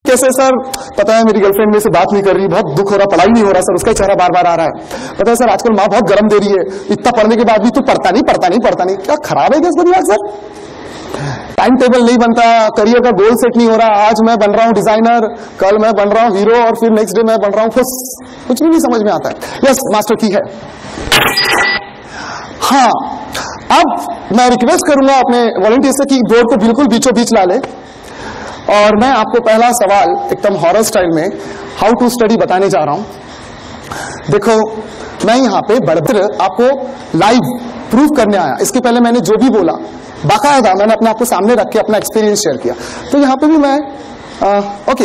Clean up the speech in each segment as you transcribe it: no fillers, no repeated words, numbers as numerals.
कैसे सर? पता है मेरी गर्लफ्रेंड मेरे से बात नहीं कर रही, बहुत दुख हो रहा, पढ़ाई नहीं हो रहा सर, उसका चेहरा बार बार आ रहा है। पता है सर आजकल माँ बहुत गर्म दे रही है, इतना पढ़ने के बाद भी तू पढ़ता नहीं। क्या खराब है क्या इसको दिमाग सर? टाइम टेबल नहीं बनता, करियर का गोल सेट नहीं हो रहा, आज मैं बन रहा हूं डिजाइनर, कल मैं बन रहा हूं हीरो और फिर नेक्स्ट डे मैं बन रहा हूं कुछ भी नहीं समझ में आता है। यस मास्टर की है। हाँ, अब मैं रिक्वेस्ट करूंगा अपने वॉलंटियर से कि बोर्ड को बिल्कुल बीचों बीच ला ले और मैं आपको पहला सवाल एकदम हॉरर स्टाइल में हाउ टू स्टडी बताने जा रहा हूं। देखो मैं यहाँ पे बड़े आपको लाइव प्रूव करने आया। इसके पहले मैंने जो भी बोला बाकायदा मैंने अपने आप को सामने रख के अपना एक्सपीरियंस शेयर किया। तो यहाँ पे भी मैं ओके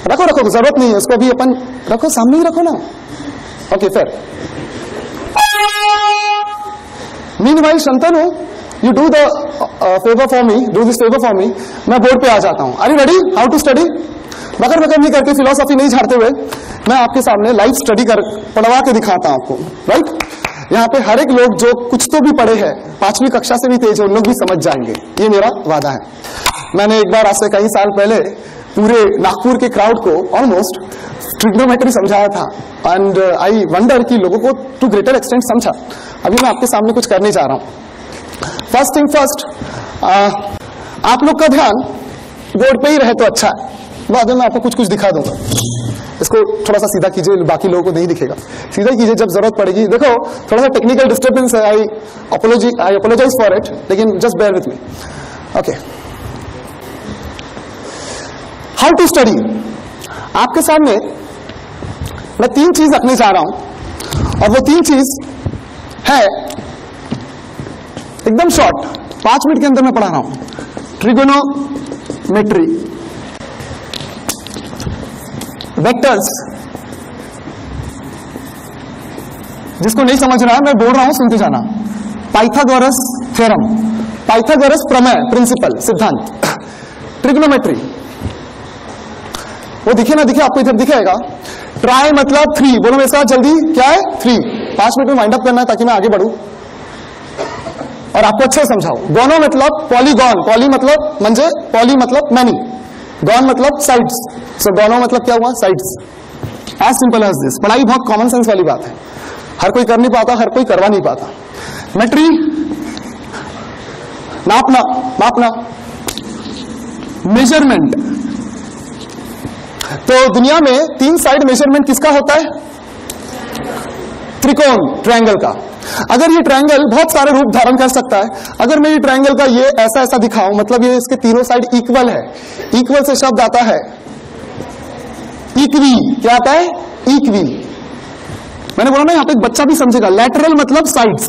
रखो जरूरत नहीं है उसको भी अपन रखो, सामने ही रखो ना। ओके फिर meanwhile Shantanu you do the favour for me, do this favour for me. मैं बोर्ड पे आ जाता हूं। Are you ready? How to study? बकर नहीं करके, फिलोसॉफी नहीं झाड़ते हुए मैं आपके सामने लाइव स्टडी कर पढ़वा के दिखाता हूं आपको। राइट? यहाँ पे हर एक लोग जो कुछ तो भी पढ़े हैं, 5वीं कक्षा से भी तेज है, उन लोग भी समझ जाएंगे, ये मेरा वादा है। मैंने एक बार आज से कई साल पहले पूरे नागपुर के क्राउड को ऑलमोस्ट ट्रिग्नोमेट्री समझाया था एंड आई वंडर कि लोगों को टू ग्रेटर एक्सटेंट समझा। अभी मैं आपके सामने कुछ करने जा रहा हूं। फर्स्ट थिंग फर्स्ट, आप लोग का ध्यान बोर्ड पे ही रहे तो अच्छा है, बाद में मैं आपको कुछ दिखा दूंगा। इसको थोड़ा सा सीधा कीजिए, बाकी लोगों को नहीं दिखेगा, सीधा कीजिए जब जरूरत पड़ेगी। देखो थोड़ा सा टेक्निकल डिस्टर्बेंस है, आई अपोलोजाइज फॉर इट, लेकिन just bear with me. Okay, how to study. आपके सामने मैं 3 चीज रखने जा रहा हूं और वो 3 चीज है एकदम शॉर्ट, 5 मिनट के अंदर मैं पढ़ा रहा हूं। ट्रिगोनोमेट्री, वेक्टर्स, जिसको नहीं समझ रहा है मैं बोल रहा हूं सुनते जाना। पाइथागोरस थ्योरम, पाइथागोरस प्रमेय, प्रिंसिपल, सिद्धांत। ट्रिगोनोमेट्री, वो दिखे ना दिखे आपको इधर दिखेगा। ट्राई मतलब 3, बोलो मेरे साथ जल्दी, क्या है? 3। 5 मिनट में वाइंड अप करना है ताकि मैं आगे बढ़ूं और आपको अच्छे समझाओ। गोनो मतलब पॉलीगॉन, पॉली मतलब म्हणजे, पॉली मतलब मैनी, गॉन मतलब साइड्स, सो गोनो मतलब क्या हुआ? Sides. As simple as this. पढ़ाई बहुत कॉमन सेंस वाली बात है, हर कोई कर नहीं पाता, हर कोई करवा नहीं पाता। मेट्री, नापना, मेजरमेंट। तो दुनिया में 3 साइड मेजरमेंट किसका होता है? त्रिकोण, ट्रायंगल का। अगर ये ट्रायंगल बहुत सारे रूप धारण कर सकता है, अगर मैं ये ट्रायंगल का ये ऐसा दिखाऊं, मतलब ये इसके तीनों साइड इक्वल है। इक्वल से शब्द आता है इक्वी। क्या आता है? इक्वी। मैंने बोला ना यहाँ पे एक बच्चा भी समझेगा। लैटरल मतलब साइड्स,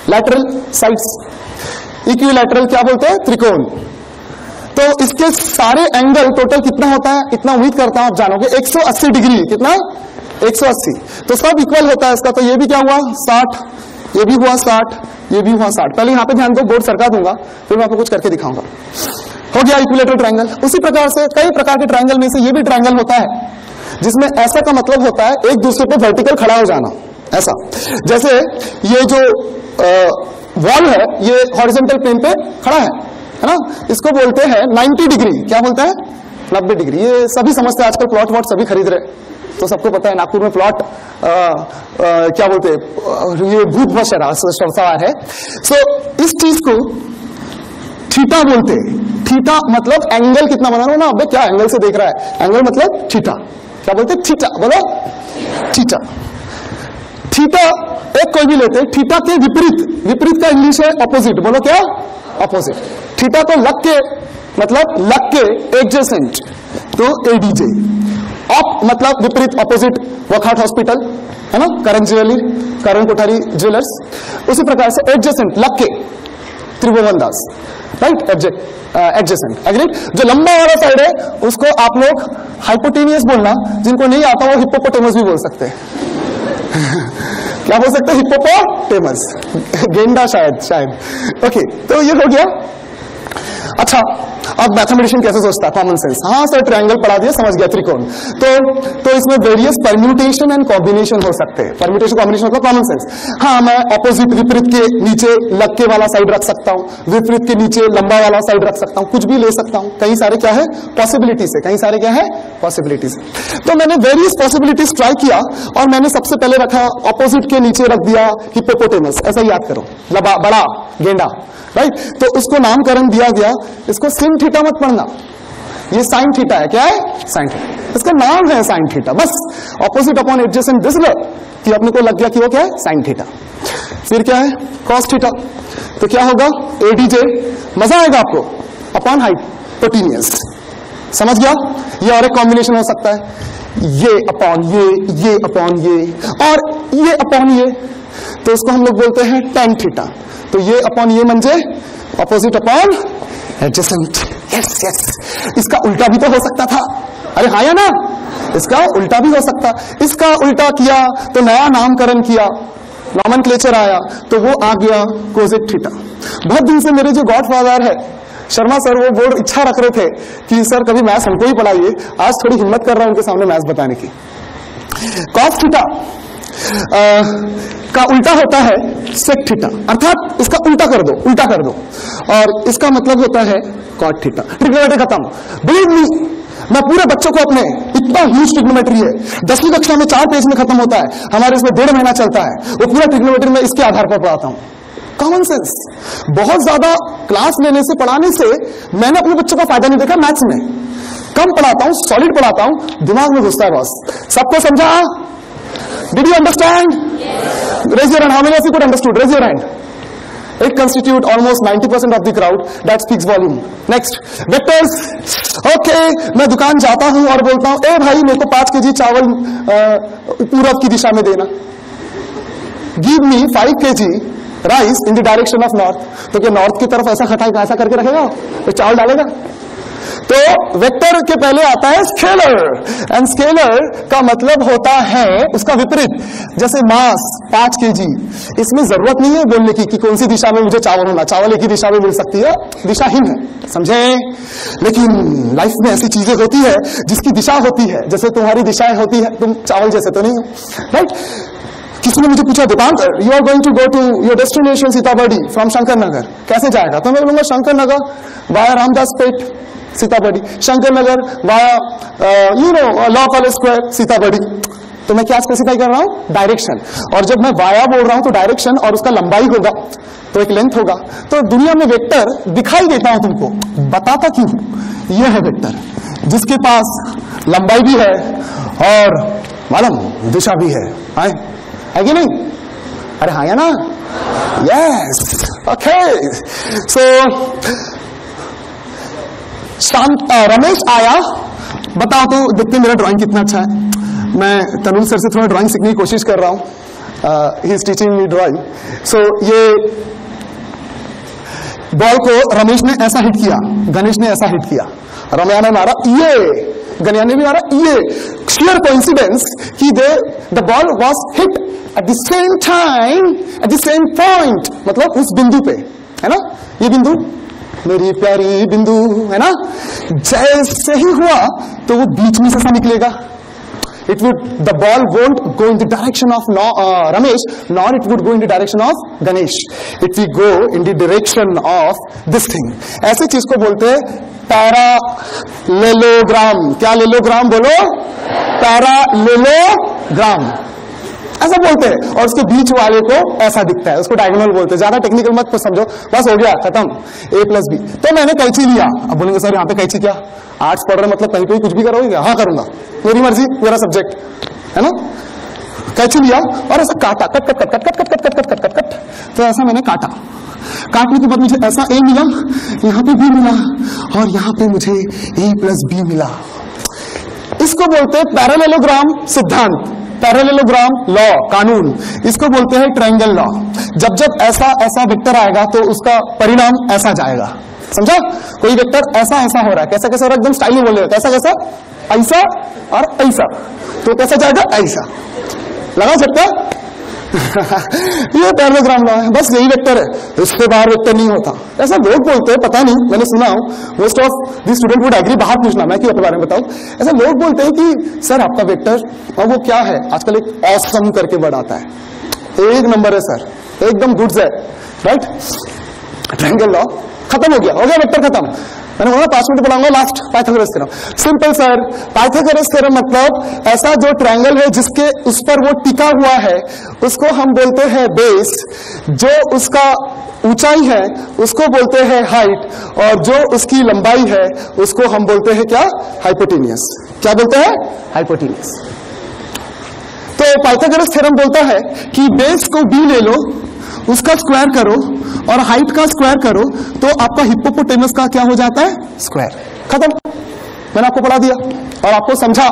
लैटरल साइड्स। इक्विलैटरल क्या बोलते हैं? त्रिकोण। तो इसके सारे एंगल टोटल कितना होता है? इतना उम्मीद करता हूं आप जानोगे, 180 डिग्री। कितना? 180। तो सब इक्वल होता है इसका। तो ये भी क्या हुआ? 60, ये भी हुआ 60, ये भी हुआ 60। पहले यहां पे ध्यान दो, बोर्ड सरका दूंगा, फिर मैं आपको कुछ करके दिखाऊंगा। हो गया इक्विलैटरल ट्रायंगल। उसी प्रकार से कई प्रकार के ट्रायंगल में से ये भी ट्रायंगल होता है जिसमें ऐसा का मतलब होता है एक दूसरे पे वर्टिकल खड़ा हो जाना। ऐसा जैसे ये जो वॉल है ये हॉरिजॉन्टल प्लेन पे खड़ा है ना, इसको बोलते हैं 90 डिग्री। क्या बोलता है? 90 डिग्री। ये सभी समझते हैं, आजकल प्लॉट वॉट सभी खरीद रहे, तो सबको पता है नागपुर में प्लॉट क्या बोलते हैं, ये भूत सवार है। सो इस चीज को थीटा बोलते हैं। थीटा मतलब एंगल कितना बना रहा हो ना, अबे क्या एंगल से देख रहा है? एंगल मतलब थीटा। क्या बोलते हैं? थीटा। बोलो थीटा। थीटा एक कोई भी लेते हैं, थीटा के विपरीत, विपरीत का इंग्लिश है ऑपोजिट। बोलो क्या? ऑपोजिट। थीटा को लग के मतलब लग के, एडजेसेंट, तो एडीजे। ऑप मतलब विपरीत, ऑपोजिट, वखाट हॉस्पिटल है ना, करण ज्वेलरी, करण कोठारी ज्वेलर्स। उसी प्रकार से एडजेसेंट, लग के, त्रिभुवन दास। राइट? Adjacent, agreed. जो लंबा वाला साइड है उसको आप लोग हाइपोटेनियस बोलना, जिनको नहीं आता वो हिप्पोपोटेमस भी बोल सकते हैं। क्या बोल सकते हैं? हिप्पोपोटेमस, गेंडा शायद। ओके, तो ये हो गया। अच्छा, अब मैथमेटिशियन कैसे सोचता है? कॉमन सेंस, हाँ सर ट्रायंगल पढ़ा दिया, समझ गया, त्रिकोण। तो इसमें वेरियस परम्यूटेशन एंड कॉम्बिनेशन हो सकते हैं। परम्यूटेशन कॉम्बिनेशन मतलब कॉमन सेंस। हाँ, मैं ऑपोजिट विपरीत के नीचे लग के वाला साइड रख सकता हूँ, विपरीत के नीचे लंबा वाला साइड रख सकता हूँ, कुछ भी ले सकता हूँ। कई सारे क्या है पॉसिबिलिटीज है, कई सारे क्या है पॉसिबिलिटीज। तो मैंने वेरियस पॉसिबिलिटीज ट्राई किया और मैंने सबसे पहले रखा ऑपोजिट के नीचे रख दिया हिप्पोपोटेमस, ऐसा याद करो, बड़ा गेंडा, राइट। तो उसको नामकरण दिया गया, इसको सिन थीटा मत पढ़ना, ये साइन थीटा है। क्या है? साइन थीटा, इसका नाम है साइन थीटा, बस ऑपोजिट अपॉन एडजेसेंट दिस कि अपने को लग गया कि वो क्या है साइन थीटा। फिर क्या है कॉस थीटा, तो क्या होगा एडीजे, मजा आएगा आपको, अपॉन हाइपोटेन्यूस, समझ गया। ये और एक कॉम्बिनेशन हो सकता है, ये अपॉन ये अपॉन ये और ये अपॉन ये, तो इसको हम लोग बोलते हैं टेन थीटा। तो ये अपॉन ये म्हणजे opposite upon adjacent. Yes yes, इसका उल्टा भी तो हो सकता था, अरे हाँ या ना, इसका उल्टा भी हो सकता। इसका उल्टा किया तो नया नामकरण किया, नॉमेनक्लेचर आया, तो वो आ गया कोसेक थीटा। बहुत दिन से मेरे जो गॉडफादर है शर्मा सर, वो बोर्ड इच्छा रख रहे थे कि सर कभी मैथ्स हमको ही पढ़ाइए। आज थोड़ी हिम्मत कर रहा हूं उनके सामने मैथ्स बताने की। कॉस थीटा का उल्टा होता है सेक थीटा, अर्थात इसका उल्टा कर दो, और इसका मतलब होता है कॉट थीटा। ट्रिग्नोमेट्री खत्म, बिलीव मी, मैं पूरे बच्चों को अपने, इतना ह्यूज ट्रिग्नोमेट्री है, 10वीं कक्षा में 4 पेज में खत्म होता है, हमारे इसमें 1.5 महीना चलता है, वो पूरा ट्रिग्नोमेट्री में इसके आधार पर पढ़ाता हूं। कॉमन सेंस, बहुत ज्यादा क्लास लेने से, पढ़ाने से मैंने अपने बच्चों का फायदा नहीं देखा। मैथ्स में कम पढ़ाता हूं, सॉलिड पढ़ाता हूं, दिमाग में घुसता है बॉस। सबको समझा? Did you understand? Yes. Raise your hand. How many of you could understood? Raise your hand. It constitute almost 90% of the crowd. That speaks volume. Next, vectors. Okay, मैं दुकान जाता हूं और बोलता हूं, ए भाई मेरे को 5 kg चावल पूरब की दिशा में देना। Give me 5 kg rice in the direction of north. तो क्या नॉर्थ की तरफ ऐसा खटाई ऐसा करके रखेगा तो चावल डालेगा? तो वेक्टर के पहले आता है स्केलर, एंड स्केलर का मतलब होता है उसका विपरीत। जैसे मास 5 kg, इसमें जरूरत नहीं है बोलने की कि कौन सी दिशा में मुझे चावल होना, चावल एक ही दिशा में मिल सकती है, दिशाहीन है, समझे। लेकिन लाइफ में ऐसी चीजें होती है जिसकी दिशा होती है, जैसे तुम्हारी दिशाएं होती है, तुम चावल जैसे तो नहीं हो, राइट। किसी ने मुझे पूछा, Dipankar you are going to go to your destination Sitabuldi from Shankar Nagar, कैसे जाएगा? तो मैं बोलूंगा Shankar Nagar via Ramdaspeth Sitabuldi, Shankar Nagar via law college square Sitabuldi. तो मैं क्या स्पेसिफाई कर रहा हूं? डायरेक्शन। और जब मैं वाया बोल रहा हूं तो डायरेक्शन और उसका लंबाई होगा, तो एक लेंथ होगा। तो दुनिया में वेक्टर दिखाई देता हूं तुमको, बताता क्यों? यह है वेक्टर, जिसके पास लंबाई भी है और मालूम दिशा भी है कि नहीं? अरे हाँ या ना? Yes, okay. सो रमेश आया, बताओ तो देखते मेरा ड्राइंग कितना अच्छा है। मैं तनुल सर से थोड़ा ड्राइंग सीखने की कोशिश कर रहा हूं, he is teaching me drawing. So ये बॉल को रमेश ने ऐसा हिट किया, गणेश ने ऐसा हिट किया, रमया ने मारा ये, गणिया ने भी मारा ये। क्लियर कोइंसिडेंस कि the ball was hit at the same time at the same point, मतलब उस बिंदु पे, है ना। ये बिंदु मेरी प्यारी बिंदु है ना, जैसे ही हुआ तो वो बीच में से सा निकलेगा। It would, the ball won't go in the direction of Ramesh, nor it would go in the direction of Ganesh. It will go in the direction of this thing. ऐसे चीज को बोलते हैं पैरालेलोग्राम। क्या लेलोग्राम बोलो? पैरालेलोग्राम ऐसा बोलते हैं। और उसके बीच वाले को ऐसा दिखता है, उसको डायगोनल बोलते हैं। ज्यादा टेक्निकल मत को समझो, बस हो गया खत्म, A+B। तो मैंने कैंची लिया। अब बोलेंगे सर यहाँ पे कैंची क्या? आर्ट्स पढ़ रहे मतलब कहीं पे कुछ भी करोगे क्या? हाँ करूंगा, मेरी मर्जी, मेरा सब्जेक्ट है ना। कैंची लिया और ऐसा काटा, cut cut cut cut cut cut cut cut cut cut. तो ऐसा मैंने काटा, काटने के बाद मुझे ऐसा A मिला, यहाँ पे B मिला और यहाँ पे मुझे A+B मिला। इसको बोलते हैं पैरेललोग्राम सिद्धांत, पैरेललोग्राम लॉ, कानून। इसको बोलते हैं ट्रायंगल लॉ। जब जब ऐसा ऐसा वेक्टर आएगा तो उसका परिणाम ऐसा जाएगा, समझा। कोई वेक्टर ऐसा ऐसा हो रहा है, कैसा कैसा हो रहा है, एकदम स्टाइल में बोलेगा, कैसा कैसा, ऐसा और ऐसा, तो कैसा जाएगा? ऐसा। लगा सकता? ये पैरेललोग्राम लॉ है, बस यही वेक्टर है, इससे बाहर वेक्टर नहीं होता, ऐसा लोग बोलते हैं, पता नहीं, मैंने सुना हूं, most of the student would agree, बाहर पूछना, मैं क्यों अपने बारे में बताऊं, ऐसा लोग बोलते हैं कि सर आपका वेक्टर, और वो क्या है, आजकल एक ऑसम करके वर्ड आता है, एक नंबर है सर, एकदम गुड्स है, राइट, ट्रायंगल लॉ खत्म हो गया वेक्टर खत्म, मैंने बोला 5 मिनट पढ़ाऊंगा, last Pythagoras theorem, simple sir, Pythagoras theorem मतलब ऐसा जो ट्रायंगल है जिसके उस पर वो टिका हुआ है उसको हम बोलते हैं बेस, जो उसका ऊंचाई है उसको बोलते हैं हाइट, और जो उसकी लंबाई है उसको हम बोलते हैं क्या, हाइपोटेनियस, क्या बोलते हैं, हाइपोटेनियस। तो पाइथागोरस थ्योरम बोलता है कि बेस को बी ले लो, उसका स्क्वायर करो और हाइट का स्क्वायर करो तो आपका हिप्पोपोटेमस का क्या हो जाता है, स्क्वायर, खत्म, मैंने आपको पढ़ा दिया और आपको समझा,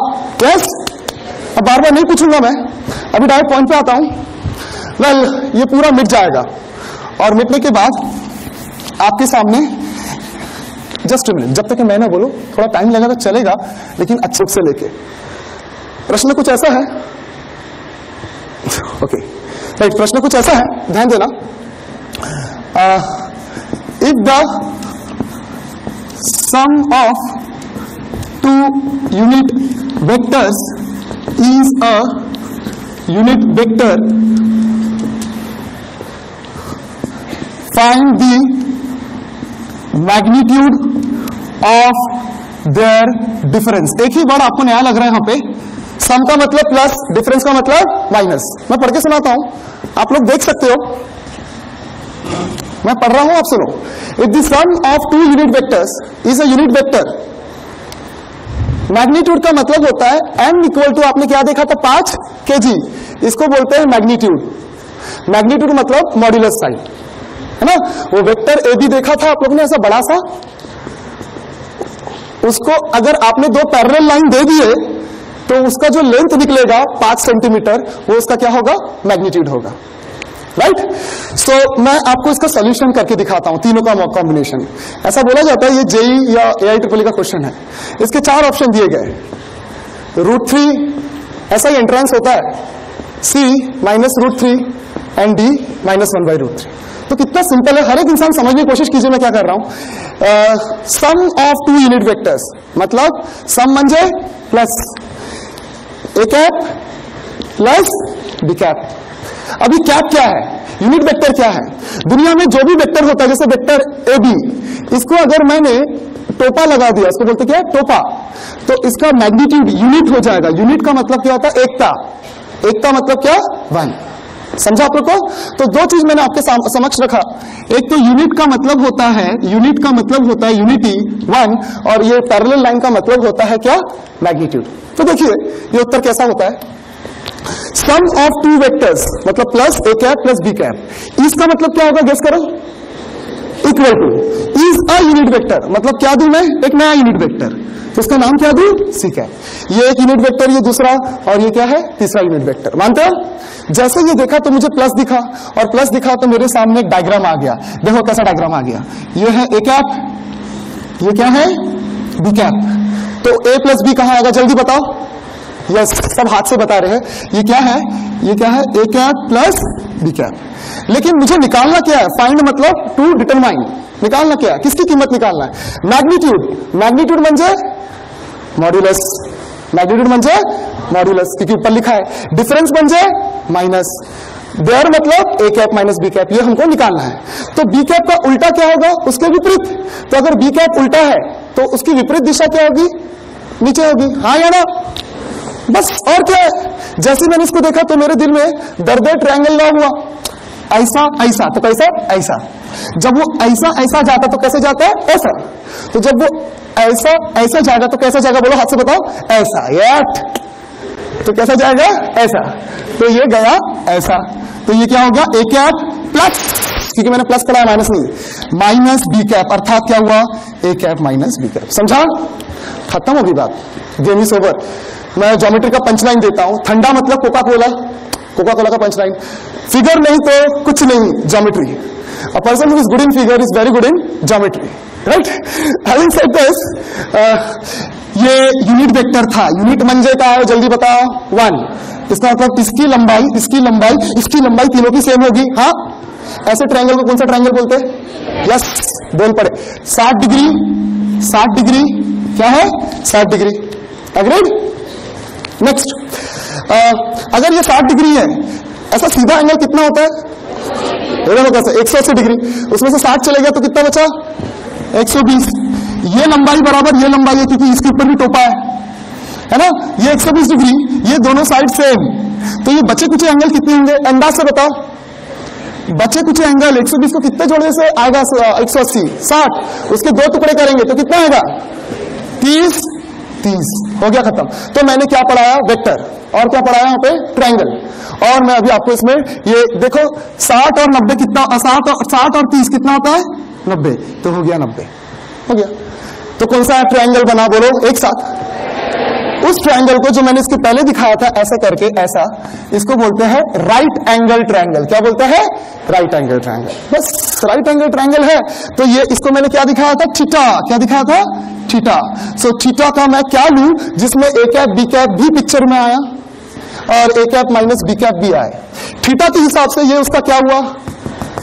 यस, अब बार बार नहीं पूछूंगा मैं, अभी डायरेक्ट पॉइंट पे आता हूं। वेल, ये पूरा मिट जाएगा और मिटने के बाद आपके सामने जस्ट अ मिनट, जब तक मैं ना बोलूं, थोड़ा टाइम लगेगा तो चलेगा, लेकिन अच्छे से लेके प्रश्न कुछ ऐसा है, ओके राइट, प्रश्न कुछ ऐसा है, ध्यान देना, if the sum of 2 unit vectors is a unit vector, find the magnitude of their difference. एक ही वर्ड आपको नया लग रहा है यहां पे, सम का मतलब प्लस, डिफरेंस का मतलब माइनस, मैं पढ़ के सुनाता हूं, आप लोग देख सकते हो, मैं पढ़ रहा हूं, आप सुनो। If the sum of 2 unit vectors is a unit vector, magnitude का मतलब होता है m इक्वल टू, आपने क्या देखा था, 5 kg, इसको बोलते हैं मैग्नीट्यूड, मैग्नीट्यूड मतलब मॉड्यूलस साइन, है ना, वो वेक्टर ए बी देखा था आप लोगों ने, ऐसा बड़ा सा, उसको अगर आपने 2 पैरेलल लाइन दे दिए तो उसका जो लेंथ निकलेगा 5 सेंटीमीटर, वो उसका क्या होगा, मैग्नीट्यूड होगा, राइट। सो मैं आपको इसका सॉल्यूशन करके दिखाता हूं, तीनों का कॉम्बिनेशन, ऐसा बोला जाता है ये जेई या AIEEE का क्वेश्चन है, इसके 4 ऑप्शन दिए गए, √3 ऐसा ही एंट्रेंस होता है, C -√3 एंड D -1/√3, तो कितना सिंपल है, हर एक इंसान समझने की कोशिश कीजिए मैं क्या कर रहा हूं। सम ऑफ 2 यूनिट वेक्टर्स मतलब सम म्हणजे plus A cap plus B cap. अभी कैप क्या है, यूनिट वेक्टर क्या है, दुनिया में जो भी वेक्टर होता है, जैसे वेक्टर ए बी, इसको अगर मैंने टोपा लगा दिया, इसको बोलते क्या, टोपा, तो इसका मैग्नीट्यूड यूनिट हो जाएगा। यूनिट का मतलब क्या होता है, एकता, एकता मतलब क्या, 1, समझा आप लोग को। तो 2 चीज मैंने आपके समक्ष रखा, एक तो यूनिट का मतलब होता है, यूनिट का मतलब होता है यूनिटी 1, और ये पैरेलल लाइन का मतलब होता है क्या, मैग्नीट्यूड। तो देखिए ये उत्तर कैसा होता है, सम ऑफ 2 वेक्टर्स मतलब plus A cap plus B cap, इसका मतलब क्या होगा, गेस करो, equal to, is a unit vector मतलब क्या दूं मैं, एक नया यूनिट वेक्टर, तो उसका नाम क्या दूं, सी कैप। ये एक यूनिट वेक्टर, ये दूसरा, और ये क्या है, तीसरा यूनिट वेक्टर, मानते हो। जैसे ये देखा तो मुझे प्लस दिखा, और प्लस दिखा तो मेरे सामने एक डायग्राम आ गया, देखो कैसा डायग्राम आ गया, ये है ए कैप, ये क्या है, बी कैप, तो ए प्लस बी कहां आएगा, जल्दी बताओ, यस, सब हाथ से बता रहे हैं, ये क्या है, ये क्या है, ए कैप प्लस बी कैप। लेकिन मुझे निकालना क्या है, फाइंड मतलब टू डिटरमाइन, निकालना क्या है, किसकी कीमत निकालना है, मैग्नीट्यूड, मैग्नीट्यूड म्हणजे मॉड्यूलस, मैग्नीट्यूड म्हणजे मॉड्यूलस, क्योंकि ऊपर लिखा है, डिफरेंस म्हणजे माइनस, देयर मतलब ए कैप माइनस बी कैप, ये हमको निकालना है। तो बी कैप का उल्टा क्या होगा, उसके विपरीत, तो अगर बी कैप उल्टा है तो उसकी विपरीत दिशा क्या होगी, नीचे होगी, हाँ या ना, बस और क्या है। जैसे मैंने इसको देखा तो मेरे दिल में दर्द ट्रायंगल लॉ हुआ, ऐसा ऐसा तो कैसा ऐसा, जब वो ऐसा ऐसा जाता तो कैसे जाता है, ऐसा, तो जब वो ऐसा ऐसा जाएगा तो कैसा जाएगा, बोलो हाथ से बताओ, ऐसा, यार तो कैसा जाएगा, ऐसा, तो ये गया ऐसा, तो ये क्या हो गया, ए कैप प्लस, क्योंकि मैंने प्लस पढ़ा माइनस नहीं, माइनस बी कैप, अर्थात क्या हुआ, ए कैप माइनस बी कैप, समझा, खत्म होगी बात, गेम इज ओवर। मैं ज्योमेट्री का पंचलाइन देता हूं, ठंडा मतलब कोका कोला, कोका कोला का पंचलाइन, फिगर नहीं तो कुछ नहीं, geometry, a person who is good in figure is very good in geometry, right. Having said this, ये यूनिट वेक्टर था, यूनिट म्हणजे काय, जल्दी बताओ, 1, इसका मतलब इसकी लंबाई, इसकी लंबाई, इसकी लंबाई तीनों की सेम होगी। हाँ, ऐसे ट्रायंगल को कौन सा ट्रायंगल बोलते हैं? यस, बोल पड़े 60 डिग्री, 60 डिग्री क्या है? 60 डिग्री। एग्रीड? नेक्स्ट, अगर ये 60 डिग्री है, ऐसा सीधा एंगल कितना होता है? 180 डिग्री। उसमें से 60 चले गया तो कितना बचा? 120। ये लंबाई बराबर ये लंबाई है, क्योंकि इसके ऊपर भी टोपा है ना? ये 120 डिग्री, ये दोनों साइड सेम, तो ये बचे कुछ एंगल कितने होंगे? अंदाज से बताओ। बचे कुछ एंगल 120 को कितने जोड़ने से आएगा? 180, 60, उसके दो टुकड़े करेंगे तो कितना आएगा? 30, 30। हो गया खत्म। तो मैंने क्या पढ़ाया? वेक्टर। और क्या पढ़ाया यहाँ पे? ट्रायंगल। और मैं अभी आपको इसमें ये देखो 60 और 90 कितना, 60 और 30 कितना होता है? 90। तो हो गया 90, हो गया। तो कौन सा ट्रायंगल बना? बोलो एक साथ। उस ट्रायंगल को जो मैंने इसके पहले दिखाया था ऐसा करके, ऐसा, इसको बोलते हैं राइट एंगल ट्रायंगल। क्या बोलते हैं? Right angle triangle. बस राइट एंगल ट्रायंगल है। तो ये इसको मैंने क्या दिखाया था? थीटा। क्या दिखाया था? थीटा। सो थीटा का मैं क्या लूं जिसमें ए कैप बी कैप भी पिक्चर में आया और ए कैप माइनस बी कैप भी आए। थीटा के हिसाब से ये उसका क्या हुआ?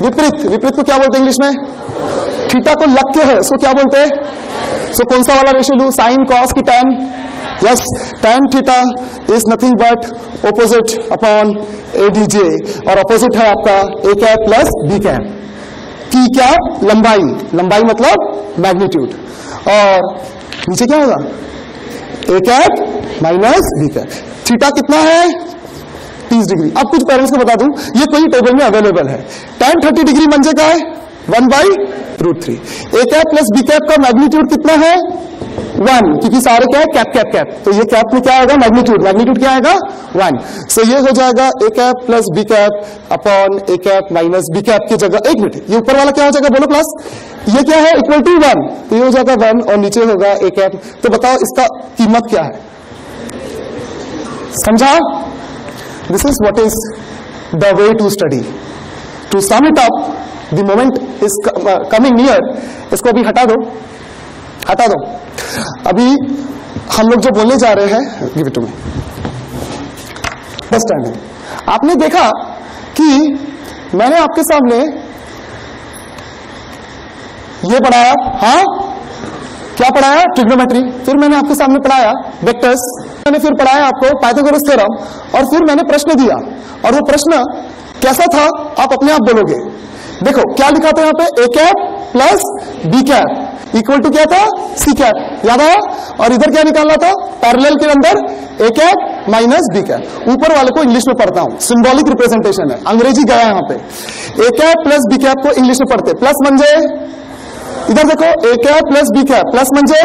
विपरीत। विपरीत को क्या बोलते हैं इंग्लिश में? थीटा को लग के है, सो क्या बोलते हैं? सो कौन सा वाला रेशियो लू? साइन, कॉस की tan? Yes, tan theta is nothing but opposite upon ADJ, और ऑपोजिट है आपका ए कैप प्लस बी कैप की क्या? लंबाई। लंबाई मतलब मैग्नीट्यूड। और नीचे क्या होगा? A cap minus B cap. Theta कितना है? 30 डिग्री। अब कुछ पेरेंट्स को बता दूं, ये कोई टेबल में अवेलेबल है। tan 30 डिग्री मंजे का है 1/√3। ए कैप प्लस बी कैप का मैग्नीट्यूड कितना है? 1, क्योंकि सारे क्या है? Cap cap cap. तो ये कैप में क्या आएगा? मैग्नीट्यूड। मैग्नीट्यूड क्या आएगा? 1। सो ये हो जाएगा A cap plus B cap upon A cap minus B cap की जगह, एक मिनट, ये ऊपर वाला क्या हो जाएगा? बोलो प्लस। ये क्या है? इक्वल टू 1, तो ये हो जाएगा 1 और नीचे होगा ए कैप। तो बताओ इसका कीमत क्या है? समझा? This is what is the way to study. To sum it up, the moment is coming near. इसको अभी हटा दो, हटा दो। अभी हम लोग जो बोलने जा रहे हैं, गिव इट टू मी, बस स्टैंडिंग। आपने देखा कि मैंने आपके सामने ये पढ़ाया। हाँ, क्या पढ़ाया? ट्रिग्नोमेट्री। फिर मैंने आपके सामने पढ़ाया वेक्टर्स। मैंने फिर पढ़ाया आपको पाइथागोरस थ्योरम, और फिर मैंने प्रश्न दिया। और वो प्रश्न कैसा था आप अपने आप बोलोगे। देखो क्या लिखा था यहाँ पे? A cap plus B cap equal to क्या था? C cap. याद आया? और इधर क्या निकालना था? पैरेलल के अंदर ए कैप माइनस बी कैप। ऊपर वाले को इंग्लिश में पढ़ता हूं, सिंबॉलिक रिप्रेजेंटेशन है, अंग्रेजी गया यहाँ पे। A cap plus B cap को इंग्लिश में पढ़ते प्लस मंजे, इधर देखो A cap plus B cap plus मंजे,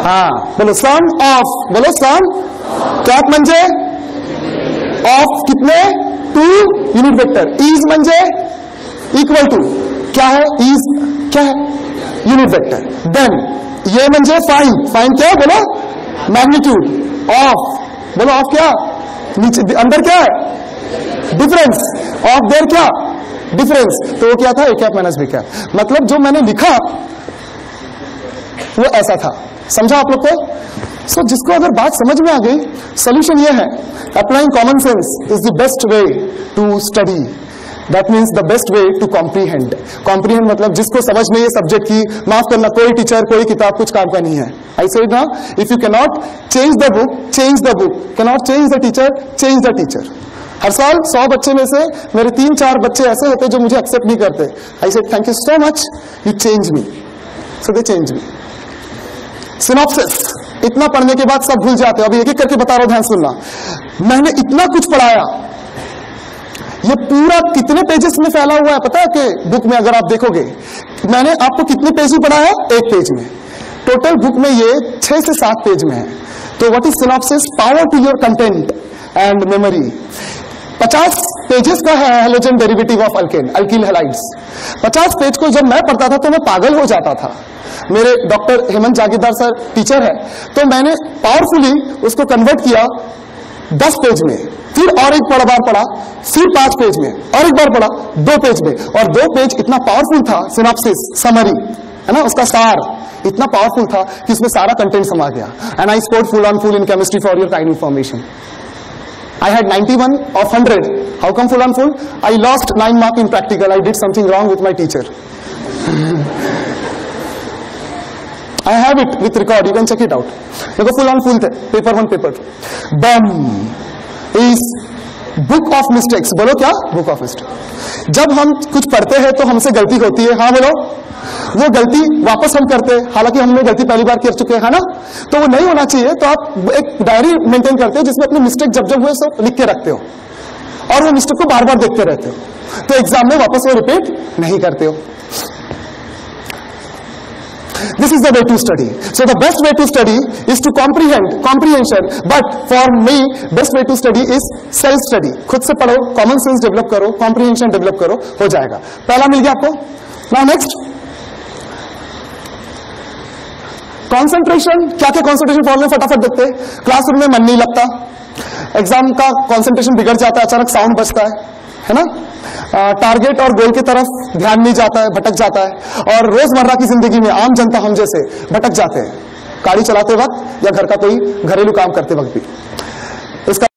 हाँ बोलो सम ऑफ, बोलो सम कैप मंजे ऑफ कितने? 2 यूनिट वेक्टर। इज मंजे इक्वल टू क्या है? इज क्या है? Unit vector. देन ये मंजे फाइंड, फाइंड क्या? बोलो मैग्नीट्यूड ऑफ, बोलो ऑफ क्या? नीचे अंदर क्या है? डिफरेंस ऑफ देयर क्या? डिफरेंस। तो वो क्या था? ए कैप माइनस बी कैप। मतलब जो मैंने लिखा वो ऐसा था। समझा आप लोग को? सो जिसको अगर बात समझ में आ गई, सोल्यूशन ये है, applying common sense is the best way to study. That means the best way to comprehend. Comprehend मतलब जिसको समझ नहीं है सब्जेक्ट की, माफ करना, कोई टीचर कोई किताब कुछ काम का नहीं है। आई सेड ना, if you cannot change the book, change the book, cannot change the teacher, change the teacher. हर साल 100 बच्चे में से मेरे 3-4 बच्चे ऐसे होते जो मुझे एक्सेप्ट नहीं करते। I said thank you so much, you change me, so they change me. Synopsis, इतना पढ़ने के बाद सब भूल जाते हो। अभी एक एक करके बता रहा हूं, ध्यान सुनना। मैंने इतना कुछ पढ़ाया, ये पूरा कितने पेजेस में फैला हुआ है पता है कि बुक में अगर आप देखोगे, मैंने आपको कितने पेज में पढ़ाया? 1 पेज में। टोटल बुक में ये 6 से 7 पेज में है। तो what is synopsis? Power to your content and memory. 50 pages का है halogen derivative of alkane, alkyl halides. 50 page को जब मैं पढ़ता था तो मैं पागल हो जाता था। मेरे डॉक्टर हेमंत जागीरदार सर टीचर है, तो मैंने पावरफुली उसको कन्वर्ट किया 10 पेज में, फिर और एक बार पढ़ा, फिर 5 पेज में, और एक बार पढ़ा 2 पेज में। और 2 पेज इतना पावरफुल था, सिनॉप्सिस समरी है ना, उसका सार इतना पावरफुल था कि उसमें सारा कंटेंट समा गया। And I scored full on full in chemistry for your kind information. I had 91 of 100. How come full on full? I lost 9 marks in practical. I did something wrong with my teacher. I have it with record. You can check it out. देखो full on full थे. Paper 1, paper 2. BOM is book of mistakes. बोलो क्या? Book of mistakes. जब हम कुछ पढ़ते हैं तो हमसे गलती होती है. हाँ बोलो. वो गलती वापस हम करते हैं, हालांकि हमने गलती पहली बार कर चुके हैं, है ना? तो वो नहीं होना चाहिए. तो आप एक डायरी मेंटेन करते हो जिसमें अपने मिस्टेक जब जब हुए सब लिख के रखते हो और वो मिस्टेक को बार बार देखते रहते हो, तो एग्जाम में वापस वो रिपीट नहीं करते हो. This is the way to study. So the best way to study is to comprehension. But for me, best way to study is self study. खुद से पढ़ो, कॉमन सेंस डेवलप करो, कॉम्प्रिहेंशन डेवलप करो, हो जाएगा. पहला मिल गया आपको. Now next, concentration. क्या क्या कंसंट्रेशन फॉर्मूले फटाफट देखते हैं. क्लासरूम में मन नहीं लगता, एग्जाम का कंसंट्रेशन बिगड़ जाता है, अचानक साउंड बजता है ना? टारगेट और गोल की तरफ ध्यान नहीं जाता है, भटक जाता है. और रोजमर्रा की जिंदगी में आम जनता हम जैसे भटक जाते हैं, गाड़ी चलाते वक्त या घर का कोई घरेलू काम करते वक्त भी. इसका